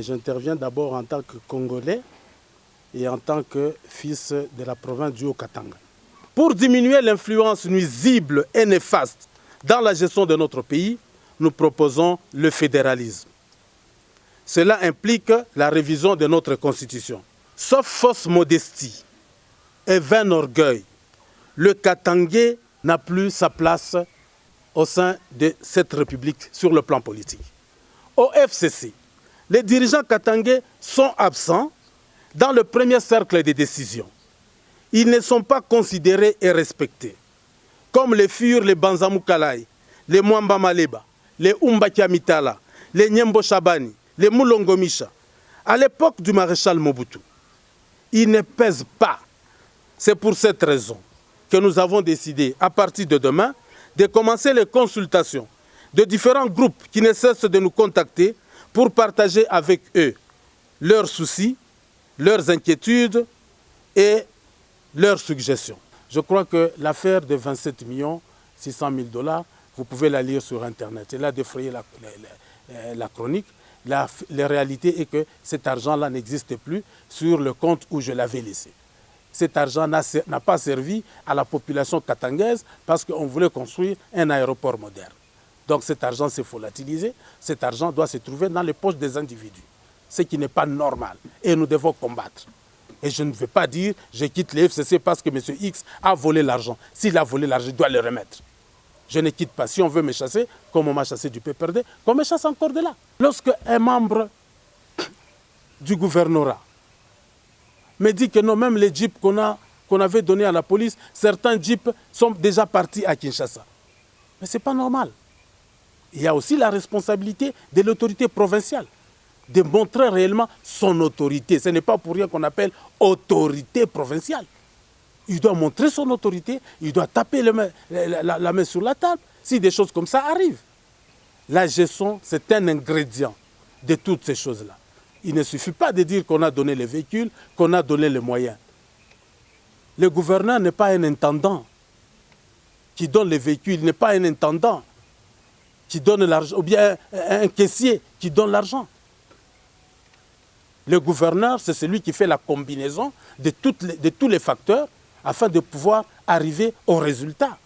j'interviens d'abord en tant que Congolais et en tant que fils de la province du Haut-Katanga. Pour diminuer l'influence nuisible et néfaste dans la gestion de notre pays, nous proposons le fédéralisme. Cela implique la révision de notre Constitution. Sauf fausse modestie et vain orgueil, le Katangais n'a plus sa place au sein de cette République sur le plan politique. Au FCC, les dirigeants katangais sont absents dans le premier cercle des décisions. Ils ne sont pas considérés et respectés, comme le furent les Banzamou Kalai, les Mwamba Maleba, les Umbakia Mitala, les Nyembo Chabani, les Moulongo Misha, à l'époque du maréchal Mobutu. Ils ne pèsent pas. C'est pour cette raison que nous avons décidé, à partir de demain, de commencer les consultations de différents groupes qui ne cessent de nous contacter pour partager avec eux leurs soucis, leurs inquiétudes et leurs suggestions. Je crois que l'affaire de 27 600 000 $, vous pouvez la lire sur Internet. Elle a défrayé la chronique. La réalité est que cet argent-là n'existe plus sur le compte où je l'avais laissé. Cet argent n'a pas servi à la population katangaise parce qu'on voulait construire un aéroport moderne. Donc cet argent s'est volatilisé, cet argent doit se trouver dans les poches des individus. Ce qui n'est pas normal et nous devons combattre. Et je ne veux pas dire je quitte les FCC parce que M. X a volé l'argent. S'il a volé l'argent, il doit le remettre. Je ne quitte pas. Si on veut me chasser, comme on m'a chassé du PPRD, qu'on me chasse encore de là. Lorsque un membre du gouvernorat me dit que non, même les jeeps qu'on avait donnés à la police, certains jeeps sont déjà partis à Kinshasa. Mais ce n'est pas normal. Il y a aussi la responsabilité de l'autorité provinciale de montrer réellement son autorité. Ce n'est pas pour rien qu'on appelle autorité provinciale. Il doit montrer son autorité, il doit taper la main sur la table si des choses comme ça arrivent. La gestion, c'est un ingrédient de toutes ces choses-là. Il ne suffit pas de dire qu'on a donné les véhicules, qu'on a donné les moyens. Le gouverneur n'est pas un intendant qui donne les véhicules, il n'est pas un intendant qui donne l'argent, ou bien un caissier qui donne l'argent. Le gouverneur, c'est celui qui fait la combinaison de tous les facteurs afin de pouvoir arriver au résultat.